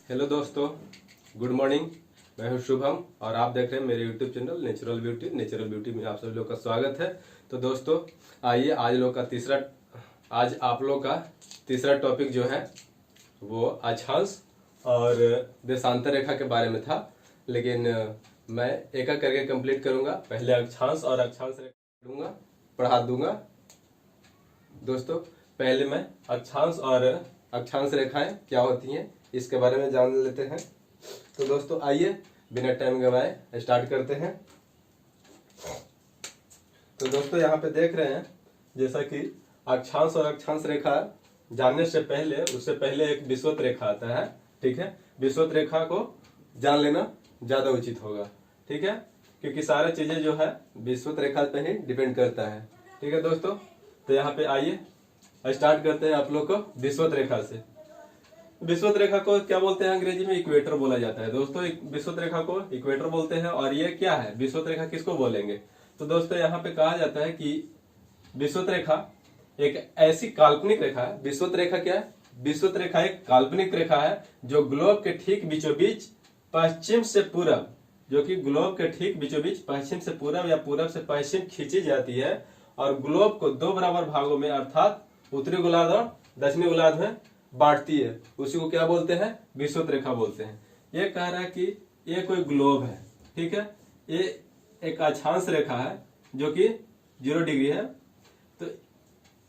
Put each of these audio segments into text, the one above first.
Hello दोस्तों, good morning. मैं हूं शुभम और आप देख रहे हैं मेरे यूट्यूब चैनल नेचुरल ब्यूटी में आप सभी लोग का स्वागत है। तो दोस्तों आइए आज आप लोग का तीसरा टॉपिक जो है वो अक्षांश और देशांतर रेखा के बारे में था, लेकिन मैं एक एक करके कंप्लीट करूंगा। पहले अक्षांश और अक्षांश रेखा पढ़ा दूंगा। दोस्तों पहले मैं अक्षांश और अक्षांश रेखाएं क्या होती हैं इसके बारे में जान लेते हैं। तो दोस्तों आइए बिना टाइम गवाए स्टार्ट करते हैं। तो दोस्तों यहाँ पे देख रहे हैं जैसा कि अक्षांश और अक्षांश रेखा जानने से पहले उससे पहले एक विषुवत रेखा आता है। ठीक है, विषुवत रेखा को जान लेना ज्यादा उचित होगा। ठीक है, क्योंकि सारी चीजें जो है विषुवत रेखा पे ही डिपेंड करता है। ठीक है दोस्तों, तो यहाँ पे आइए स्टार्ट करते हैं आप लोग को विषुवत रेखा से। विषुवत रेखा को क्या बोलते हैं? अंग्रेजी में इक्वेटर बोला जाता है। दोस्तों विषुवत रेखा को इक्वेटर बोलते हैं। और ये क्या है, विषुवत रेखा किसको बोलेंगे? तो दोस्तों यहाँ पे कहा जाता है कि विषुवत रेखा एक ऐसी काल्पनिक रेखा है। विषुवत रेखा क्या है? विषुवत रेखा एक काल्पनिक रेखा है जो ग्लोब के ठीक बीचों बीच पश्चिम से पूरब, जो कि ग्लोब के ठीक बीचों बीच पश्चिम से पूरब या पूरब से पश्चिम खींची जाती है और ग्लोब को दो बराबर भागों में अर्थात उत्तरी गोलार्ध और दक्षिणी गोलार्ध में बांटती है। उसी को क्या बोलते हैं? विषुवत रेखा बोलते हैं। ये कह रहा है कि ये कोई ग्लोब है। ठीक है, ये एक अक्षांश रेखा है जो कि 0 डिग्री है। तो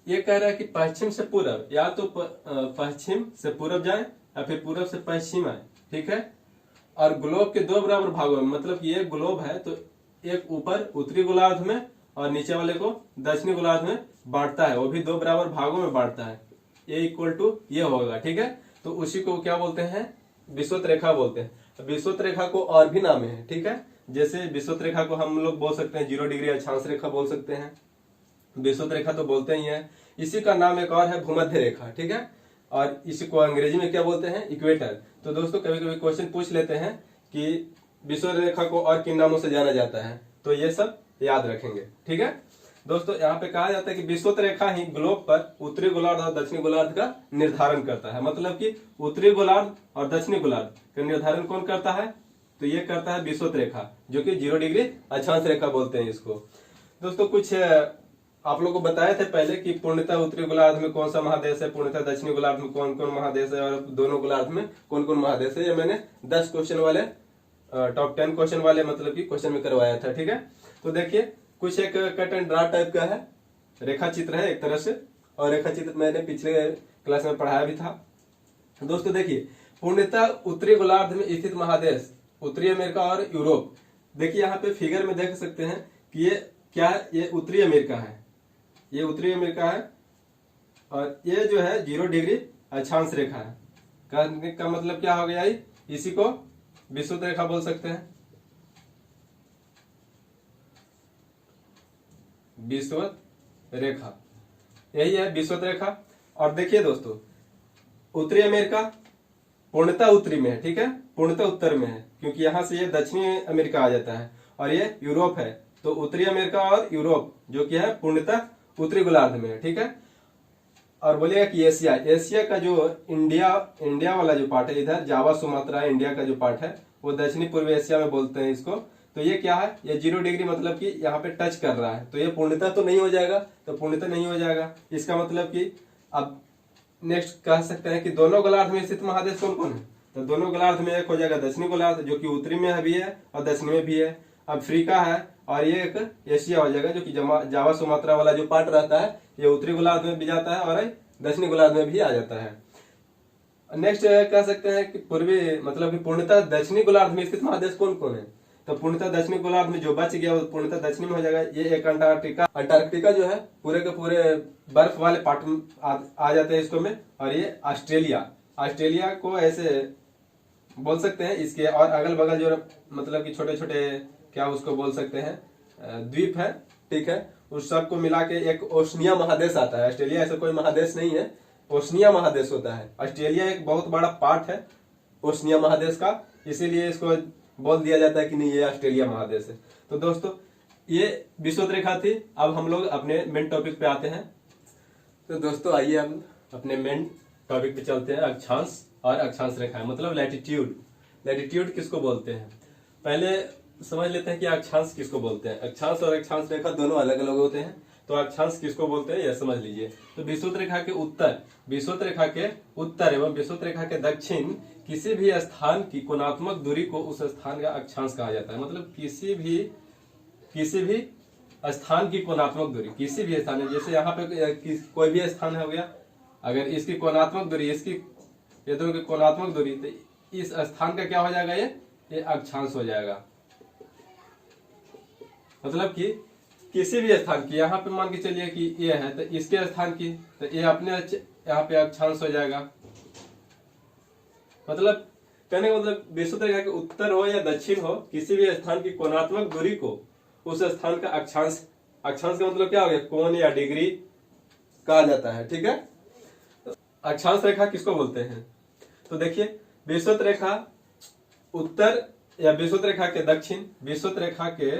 ये कह रहा है कि पश्चिम से पूरब, या तो पश्चिम से पूरब जाए या फिर पूरब से पश्चिम आए। ठीक है, और ग्लोब के दो बराबर भागों में, मतलब ये ग्लोब है तो एक ऊपर उत्तरी गोलार्ध में और नीचे वाले को दक्षिणी गोलार्ध में बांटता है, वो भी दो बराबर भागों में बांटता है। ये इक्वल टू ये होगा। ठीक है, तो उसी को क्या बोलते हैं? विषुवत रेखा बोलते हैं। विषुवत रेखा को और भी नाम है। ठीक है, जैसे विषुवत रेखा को हम लोग बोल सकते हैं 0 डिग्री अक्षांश रेखा बोल सकते हैं। विषुवत रेखा तो बोलते ही है। इसी का नाम एक और है भूमध्य रेखा। ठीक है, और इसी को अंग्रेजी में क्या बोलते हैं? इक्वेटर। तो दोस्तों कभी कभी क्वेश्चन पूछ लेते हैं कि विषुवत रेखा को और किन नामों से जाना जाता है, तो ये सब याद रखेंगे। ठीक है दोस्तों, यहाँ पे कहा जाता है कि विषुवत रेखा ही ग्लोब पर उत्तरी गोलार्ध और दक्षिणी गोलार्ध का निर्धारण करता है। मतलब कि उत्तरी गोलार्ध और दक्षिणी गोलार्ध का निर्धारण कौन करता है? तो ये करता है विषुवत रेखा, जो कि 0 डिग्री अक्षांश रेखा बोलते हैं इसको। दोस्तों कुछ आप लोगों को बताए थे पहले कि पूर्णतः उत्तरी गोलार्ध में कौन सा महादेश है, पूर्णतः दक्षिणी गोलार्ध में कौन कौन महादेश है और दोनों गोलार्ध में कौन कौन महादेश है। ये मैंने 10 क्वेश्चन वाले टॉप 10 क्वेश्चन वाले मतलब कि क्वेश्चन में करवाया था। ठीक है, तो देखिए कुछ एक कट एंड ड्रा टाइप का है, रेखा चित्र है एक तरह से, और रेखा चित्र मैंने पिछले क्लास में पढ़ाया भी था। दोस्तों देखिए पूर्णतः उत्तरी गोलार्ध में स्थित महादेश उत्तरी अमेरिका और यूरोप। देखिए यहाँ पे फिगर में देख सकते हैं कि ये क्या है, ये उत्तरी अमेरिका है, ये उत्तरी अमेरिका है और ये जो है 0 डिग्री अक्षांश रेखा है। कहने का मतलब क्या हो गया? इसी को विषुवत रेखा बोल सकते हैं, विषुवत रेखा। यही है विषुवत रेखा। और देखिए दोस्तों उत्तरी अमेरिका पूर्णतः उत्तरी में है। ठीक है, पूर्णतः उत्तर में है क्योंकि यहां से ये दक्षिणी अमेरिका आ जाता है, और ये यूरोप है। तो उत्तरी अमेरिका और यूरोप जो कि है पूर्णतः उत्तरी गोलार्ध में है। ठीक है, और बोलिएगा कि एशिया का जो इंडिया वाला जो पार्ट है, इधर जावा सुमात्रा इंडिया का जो पार्ट है वो दक्षिणी पूर्वी एशिया में बोलते हैं इसको। तो ये क्या है? ये 0 डिग्री मतलब कि यहाँ पे टच कर रहा है, तो ये पूर्णतः तो नहीं हो जाएगा, तो पूर्णतः नहीं हो जाएगा। इसका मतलब कि अब नेक्स्ट कह सकते हैं कि दोनों गोलार्ध में स्थित महादेश कौन कौन है? तो दोनों गोलार्ध में एक हो जाएगा दक्षिणी गोलार्ध जो कि उत्तरी में भी है और दक्षिणी में भी है। अफ्रीका है और ये एक एशिया हो जाएगा जो कि जावा सुमात्रा वाला जो पार्ट रहता है ये उत्तरी गोलार्ध में भी जाता है और दक्षिणी गोलार्ध में भी आ जाता है। नेक्स्ट कह सकते हैं कि पूर्वी मतलब कि पूर्णतः दक्षिणी गोलार्ध में स्थित महादेश कौन कौन है? तो पूर्णतः दक्षिणी गोलार्ध में जो बच गया वो पूर्णतः दक्षिणी में हो जाएगा। ये एक अंटार्कटिका जो है पूरे के पूरे बर्फ वाले पार्ट में आ जाते हैं इसको में। और ये ऑस्ट्रेलिया को ऐसे बोल सकते हैं। इसके और अगल बगल जो मतलब कि छोटे छोटे क्या उसको बोल सकते हैं द्वीप है। ठीक है, उस सबको मिला के एक ओशनिया महादेश आता है। ऑस्ट्रेलिया ऐसा कोई महादेश नहीं है, ओशनिया महादेश होता है। ऑस्ट्रेलिया एक बहुत बड़ा पार्ट है ओशनिया महादेश का, इसीलिए इसको बोल दिया जाता है कि नहीं ये ऑस्ट्रेलिया महादेश है। तो दोस्तों ये विषुवत रेखा थी। अब हम लोग अपने मेन टॉपिक पे आते हैं। तो दोस्तों आइए हम अपने मेन टॉपिक पे चलते हैं, अक्षांश और अक्षांश रेखाएं, मतलब लैटिट्यूड। लैटिट्यूड किसको बोलते हैं, पहले समझ लेते हैं कि अक्षांश किसको बोलते हैं। अक्षांश और अक्षांश रेखा दोनों अलग अलग होते हैं, तो अक्षांश किसको बोलते हैं यह समझ लीजिए। तो विषुवत रेखा के उत्तर, विषुवत रेखा के उत्तर एवं विषुवत रेखा के दक्षिण किसी भी स्थान की कोणात्मक दूरी को उस स्थान का अक्षांश कहा जाता है। मतलब किसी भी स्थान की कोणात्मक दूरी, किसी भी स्थान है, जैसे यहाँ पे कोई भी स्थान हो गया, अगर इसकी कोणात्मक दूरी, इसकी ये दोनों की कोणात्मक दूरी, तो इस स्थान का क्या हो जाएगा, ये अक्षांश हो जाएगा। मतलब कि किसी भी स्थान की, यहाँ पे मान के चलिए कि ये है, तो इसके स्थान की, तो ये अपने यहाँ पे अक्षांश हो जाएगा। मतलब कहने का मतलब विषुवत रेखा के उत्तर हो या दक्षिण हो, किसी भी स्थान की कोणात्मक दूरी को उस स्थान का अक्षांश, अक्षांश का मतलब क्या हो गया, कोण या डिग्री कहा जाता है। ठीक है, अक्षांश रेखा किसको बोलते हैं, तो देखिए विषुवत रेखा उत्तर या विषुवत रेखा के दक्षिण, विषुवत रेखा के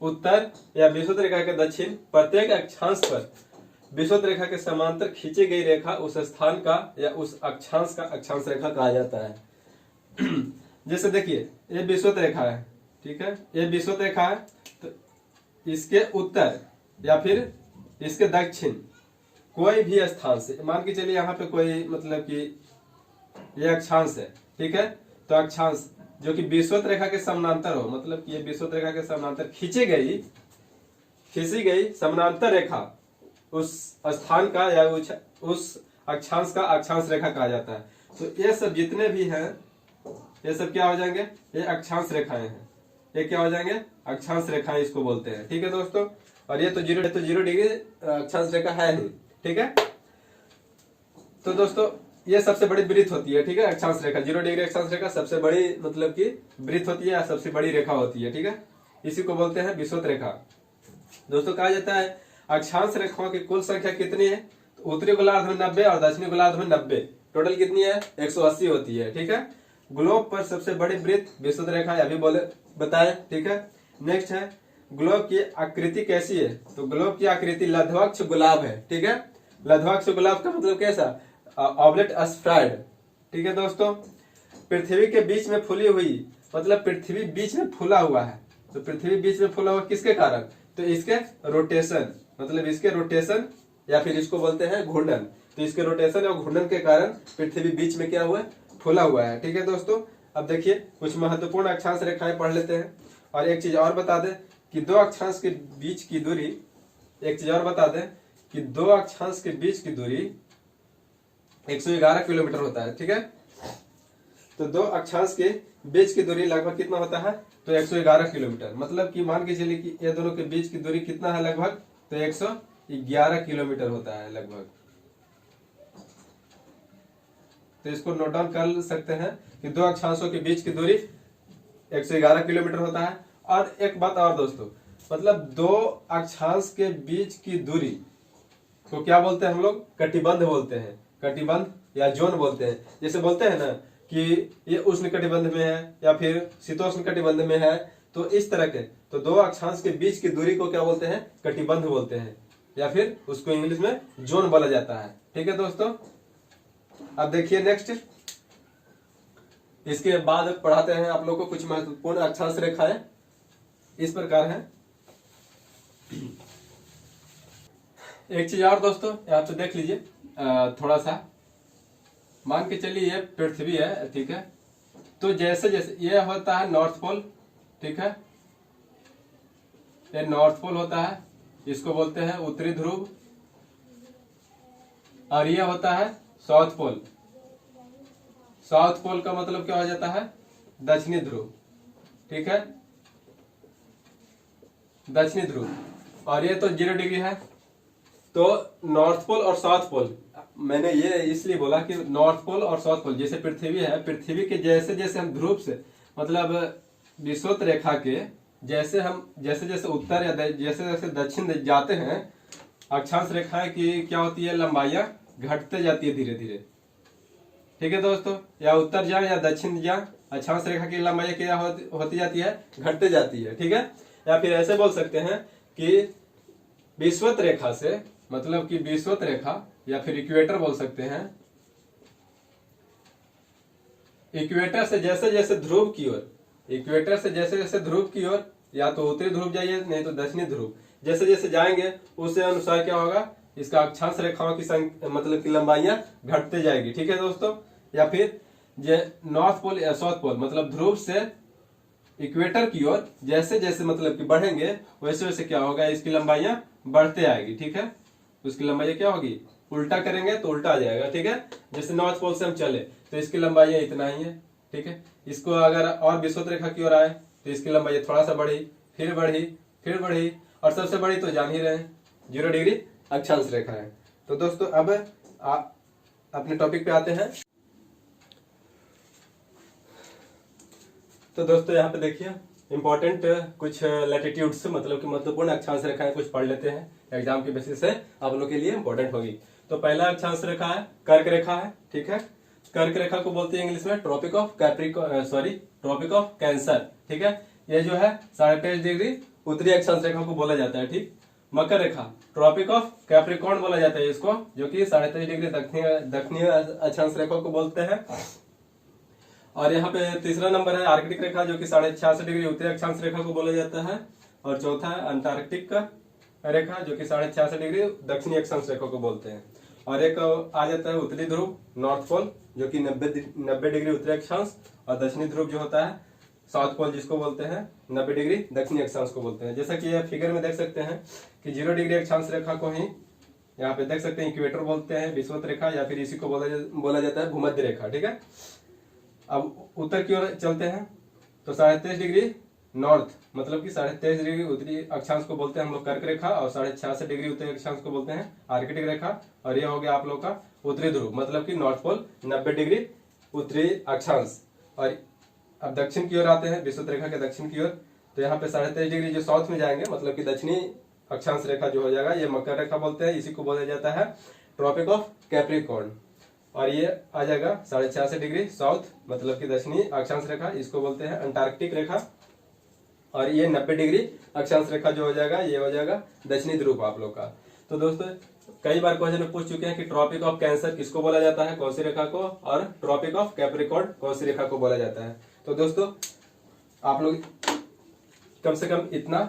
उत्तर या विषुवत रेखा के दक्षिण प्रत्येक अक्षांश पर विषुवत रेखा के समांतर खींची गई रेखा उस स्थान का या उस अक्षांश का अक्षांश रेखा कहा जाता है। जैसे देखिए ये विषुवत रेखा है, ठीक है, ये विषुवत रेखा है, तो इसके उत्तर या फिर इसके दक्षिण कोई भी स्थान से, मान के चलिए यहाँ पे कोई मतलब कि ये अक्षांश है, ठीक है, तो अक्षांश जो कि विषुवत रेखा के समानांतर हो, मतलब कि ये विषुवत रेखा के समानांतर खींची गई समानांतर रेखा उस स्थान का या उस अक्षांश का अक्षांश रेखा कहा जाता है। तो ये सब जितने भी हैं, ये सब क्या हो जाएंगे, ये अक्षांश रेखाएं हैं, ये क्या हो जाएंगे, अक्षांश रेखाएं इसको बोलते हैं। ठीक है दोस्तों, और ये तो जीरो डिग्री अक्षांश रेखा है नहीं। ठीक है, तो दोस्तों ये सबसे बड़ी वृत्त होती है। ठीक है, अक्षांश रेखा, 0 डिग्री अक्षांश रेखा सबसे बड़ी मतलब कि वृत्त होती है या सबसे बड़ी रेखा होती है। ठीक है, इसी को बोलते हैं विषुवत रेखा। दोस्तों कहा जाता है अक्षांश रेखाओं की कुल संख्या कितनी है, तो उत्तरी गोलार्ध में 90 और दक्षिणी गोलार्ध में 90, टोटल कितनी है, 180 होती है। ठीक है, ग्लोब पर सबसे बड़ी वृत्त विषुवत रेखा, अभी बताए। ठीक है, नेक्स्ट है ग्लोब की आकृति कैसी है, तो ग्लोब की आकृति लघ्वाक्ष गुलाब है। ठीक है, लघ्वाक्ष गुलाब का मतलब कैसा, ऑब्लेट एस्फ्राइड। ठीक है दोस्तों, पृथ्वी के बीच में फूली हुई, मतलब पृथ्वी बीच में फूला हुआ है, तो पृथ्वी बीच में फूला हुआ किसके कारण, तो इसके रोटेशन, मतलब इसके रोटेशन या फिर इसको बोलते हैं घूर्णन, तो इसके रोटेशन और घूर्णन के कारण पृथ्वी बीच में क्या हुआ है, फूला हुआ है। ठीक है दोस्तों, अब देखिए कुछ महत्वपूर्ण अक्षांश रेखाएं पढ़ लेते हैं। और एक चीज और बता दें कि दो अक्षांश के बीच की दूरी, एक चीज और बता दें कि दो अक्षांश के बीच की दूरी 111 किलोमीटर होता है। ठीक है, तो दो अक्षांश के बीच की दूरी लगभग कितना होता है, तो 111 किलोमीटर। मतलब कि मान के चलिए कि ये दोनों के बीच की दूरी कितना है लगभग, तो 111 किलोमीटर होता है लगभग। तो इसको नोट डाउन कर सकते हैं कि दो अक्षांशों के बीच की दूरी 111 किलोमीटर होता है। और एक बात और दोस्तों, मतलब दो अक्षांश के बीच की दूरी को क्या बोलते हैं हम लोग, कटिबंध बोलते हैं, कटिबंध या जोन बोलते हैं। जैसे बोलते हैं ना कि ये उष्ण कटिबंध में है या फिर शीतोष्ण कटिबंध में है, तो इस तरह के, तो दो अक्षांश के बीच की दूरी को क्या बोलते हैं, कटिबंध बोलते हैं, या फिर उसको इंग्लिश में जोन बोला जाता है। ठीक है दोस्तों, अब देखिए नेक्स्ट, इसके बाद पढ़ाते हैं आप लोग को कुछ महत्वपूर्ण अक्षांश रेखाएं, इस प्रकार है। एक चीज और दोस्तों यहाँ पे देख लीजिए, थोड़ा सा मान के चलिए ये पृथ्वी है, ठीक है, तो जैसे जैसे ये होता है नॉर्थ पोल, ठीक है, ये नॉर्थ पोल होता है, इसको बोलते हैं उत्तरी ध्रुव, और ये होता है साउथ पोल। साउथ पोल का मतलब क्या हो जाता है, दक्षिणी ध्रुव। ठीक है, दक्षिणी ध्रुव, और ये तो 0 डिग्री है। तो नॉर्थ पोल और साउथ पोल, मैंने ये इसलिए बोला कि नॉर्थ पोल और साउथ पोल, जैसे पृथ्वी है, पृथ्वी के जैसे जैसे हम ध्रुव से, मतलब विषुवत रेखा के जैसे जैसे उत्तर या जैसे जैसे दक्षिण जाते हैं, अक्षांश रेखाएं की क्या होती है, लंबाइयां घटते जाती है धीरे धीरे। ठीक है दोस्तों, या उत्तर जाए या दक्षिण जाए, अक्षांश रेखा की लंबाई क्या होती जाती है, घटते जाती है। ठीक है, या फिर ऐसे बोल सकते हैं कि विषुवत रेखा से, मतलब कि विषुवत रेखा या फिर इक्वेटर बोल सकते हैं, इक्वेटर से जैसे जैसे ध्रुव की ओर, इक्वेटर से जैसे जैसे ध्रुव की ओर, या तो उत्तरी ध्रुव जाइए नहीं तो दक्षिणी ध्रुव, जैसे जैसे जाएंगे उसके अनुसार क्या होगा, इसका अक्षांश रेखाओं की संख्या मतलब की लंबाइयां घटते जाएगी। ठीक है दोस्तों। या फिर नॉर्थ पोल या साउथ पोल मतलब ध्रुव से इक्वेटर की ओर जैसे जैसे मतलब कि बढ़ेंगे वैसे वैसे क्या होगा, इसकी लंबाइयां बढ़ते आएगी। ठीक है, उसकी लंबाई क्या होगी, उल्टा करेंगे तो उल्टा आ जाएगा। ठीक है, जैसे नॉर्थ पोल से हम चले तो इसकी लंबाई इतना ही है। ठीक है, इसको अगर और विषुवत रेखा की ओर आए तो इसकी लंबाई थोड़ा सा बढ़ी, फिर बढ़ी, फिर बढ़ी, और सबसे बड़ी तो जान ही रहे हैं 0 डिग्री अक्षांश रेखा है। तो दोस्तों अब अपने टॉपिक पे आते हैं। तो दोस्तों यहाँ पे देखिए इंपॉर्टेंट कुछ लैटिट्यूड्स मतलब कि महत्वपूर्ण अक्षांश रेखाएं कुछ पढ़ लेते हैं, एग्जाम के बेसिस से आप लोग के लिए इंपॉर्टेंट होगी। तो पहला अक्षांश रेखा है कर्क रेखा है। ठीक है, कर्क रेखा को बोलते हैं इंग्लिश में tropic of tropic of cancer. ठीक है, ये जो है 23.5 डिग्री उत्तरी अक्षांश रेखा को बोला जाता है। ठीक, मकर रेखा ट्रॉपिक ऑफ कैप्रिकॉर्न बोला जाता है इसको, जो कि 23.5 डिग्री दक्षिणी अक्षांश रेखा को बोलते हैं। और यहाँ पे तीसरा नंबर है आर्कटिक रेखा, जो कि 66.5 डिग्री उत्तरी अक्षांश रेखा को बोला जाता है। और चौथा है अंटार्कटिक रेखा, जो कि 66.5 डिग्री दक्षिणी अक्षांश रेखा को बोलते हैं। और एक आ जाता है उत्तरी ध्रुव नॉर्थ पोल, जो कि 90 डिग्री उत्तरी अक्षांश, और दक्षिणी ध्रुव जो होता है साउथ पोल, जिसको बोलते हैं 90 डिग्री दक्षिणी अक्षांश को बोलते हैं। जैसा कि यह फिगर में देख सकते हैं कि 0 डिग्री अक्षांश रेखा को ही यहाँ पे देख सकते हैं इक्वेटर बोलते हैं, विषुवत रेखा, या फिर इसी को बोला जाता है भूमध्य रेखा। ठीक है, अब उत्तर की ओर चलते हैं तो 23.5 डिग्री नॉर्थ मतलब कि 23.5 डिग्री उत्तरी अक्षांश को बोलते हैं हम लोग कर्क रेखा, और 66.5 डिग्री उत्तरी अक्षांश को बोलते हैं आर्कटिक रेखा। और यह हो गया आप लोग का उत्तरी ध्रुव मतलब कि नॉर्थ पोल 90 डिग्री उत्तरी अक्षांश। और अब दक्षिण की ओर आते हैं, विषुवत रेखा के दक्षिण की ओर, तो यहाँ पे 23.5 डिग्री जो साउथ में जाएंगे मतलब कि दक्षिणी अक्षांश रेखा जो हो जाएगा, ये मकर रेखा बोलते हैं, इसी को बोला जाता है ट्रॉपिक ऑफ कैप्रिकॉर्न। और ये आ जाएगा 66.5 डिग्री साउथ मतलब कि दक्षिणी अक्षांश रेखा, इसको बोलते हैं अंटार्कटिक रेखा। और ये 90 डिग्री अक्षांश रेखा जो हो जाएगा, ये हो जाएगा दक्षिणी ध्रुव आप लोग का। तो दोस्तों कई बार क्वेश्चन में पूछ चुके हैं कि ट्रॉपिक ऑफ कैंसर किसको बोला जाता है, कौन सी रेखा को, और ट्रॉपिक ऑफ कैप्रिकॉर्न कौन सी रेखा को बोला जाता है। तो दोस्तों आप लोग कम से कम इतना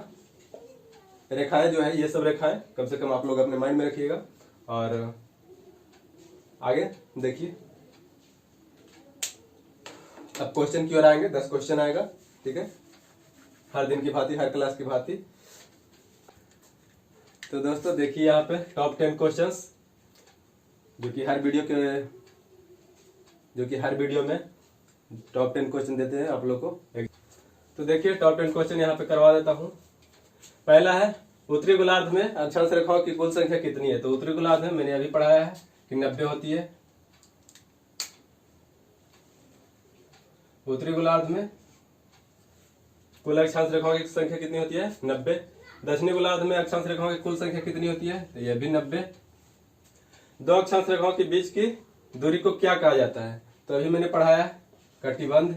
रेखाएं जो है, ये सब रेखाएं कम से कम आप लोग अपने माइंड में रखिएगा। और आगे देखिए अब क्वेश्चन की ओर आएंगे, 10 क्वेश्चन आएगा। ठीक है, हर दिन की भांति, हर क्लास की भांति। तो दोस्तों देखिए यहाँ पे टॉप 10 क्वेश्चंस जो कि हर वीडियो में टॉप 10 क्वेश्चन देते हैं आप लोग को। तो देखिए टॉप 10 क्वेश्चन यहाँ पे करवा देता हूँ। पहला है उत्तरी गोलार्ध में अक्षांश रेखाओं की कुल संख्या कितनी है। तो उत्तरी गोलार्ध में मैंने अभी पढ़ाया है कि 90 होती है। उत्तरी गोलार्ध में कुल अक्षांश रेखाओं की संख्या कितनी होती है, 90। दक्षिणी गोलार्ध में अक्षांश रेखाओं की कुल संख्या कितनी होती है, तो यह भी 90। दो अक्षांश रेखाओं के बीच की दूरी को क्या कहा जाता है, तो अभी मैंने पढ़ाया कटिबंध,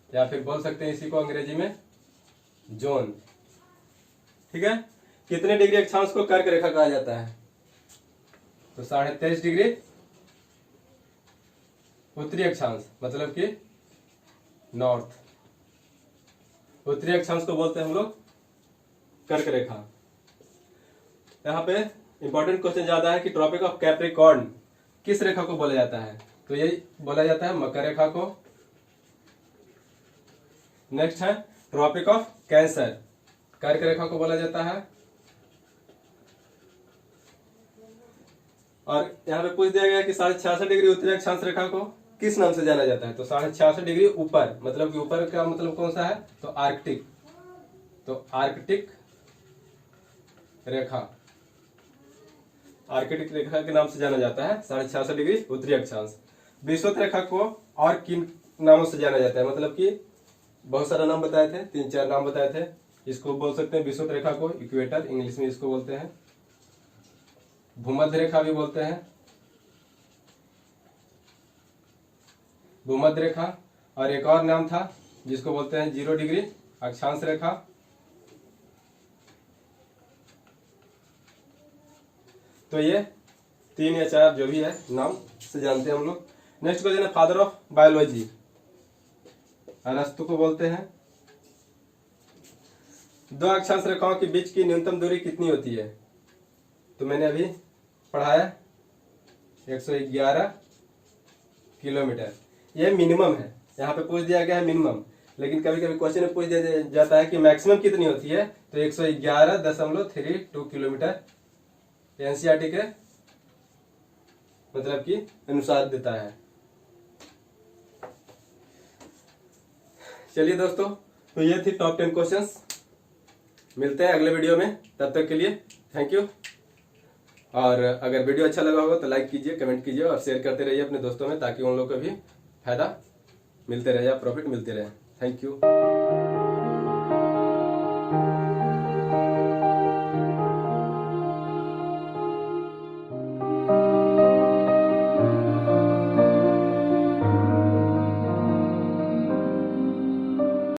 या फिर बोल सकते हैं इसी को अंग्रेजी में जोन। ठीक है, कितने डिग्री अक्षांश को कर्क रेखा कहा जाता है, तो 23.5 डिग्री उत्तरी अक्षांश मतलब कि नॉर्थ। उत्तरी अक्षांश को बोलते हैं हम लोग कर्क रेखा। यहाँ पे इंपॉर्टेंट क्वेश्चन ज्यादा है कि ट्रॉपिक ऑफ कैप्रिकॉर्न किस रेखा को बोला जाता है, तो यही बोला जाता है मकर रेखा को। नेक्स्ट है ट्रॉपिक ऑफ कैंसर, कर्क रेखा को बोला जाता है। और यहाँ पे पूछ दिया गया कि 66.5 डिग्री उत्तरी अक्षांश रेखा को किस नाम से जाना जाता है, तो 66.5 डिग्री ऊपर मतलब कि ऊपर का मतलब कौन सा है, तो आर्कटिक। तो आर्कटिक रेखा, आर्कटिक रेखा के नाम से जाना जाता है 66.5 डिग्री उत्तरी अक्षांश। विषुवत रेखा को और किन नामों से जाना जाता है, मतलब कि बहुत सारा नाम बताए थे, 3-4 नाम बताए थे। इसको बोल सकते हैं विषुवत रेखा को इक्वेटर, इंग्लिश में इसको बोलते हैं भूमध्य रेखा भी बोलते हैं, भूमध्य रेखा। और एक और नाम था जिसको बोलते हैं 0 डिग्री अक्षांश रेखा। तो ये 3 या 4 जो भी है नाम से जानते हैं हम लोग। नेक्स्ट क्वेश्चन है फादर ऑफ बायोलॉजी, अरस्तु को बोलते हैं। दो अक्षांश रेखाओं के बीच की न्यूनतम दूरी कितनी होती है? तो मैंने अभी पढ़ाया 111 किलोमीटर, ये मिनिमम है, यहाँ पे पूछ दिया गया है मिनिमम, लेकिन कभी कभी क्वेश्चन में पूछ दिया जाता है कि मैक्सिमम कितनी होती है, तो 111.32 किलोमीटर एनसीईआरटी के मतलब की अनुसार देता है। चलिए दोस्तों, तो ये थी टॉप 10 क्वेश्चंस। मिलते हैं अगले वीडियो में, तब तक के लिए थैंक यू। और अगर वीडियो अच्छा लगा होगा तो लाइक कीजिए, कमेंट कीजिए और शेयर करते रहिए अपने दोस्तों में, ताकि उन लोगों को भी फायदा मिलते रहे या प्रॉफिट मिलते रहे। Thank you.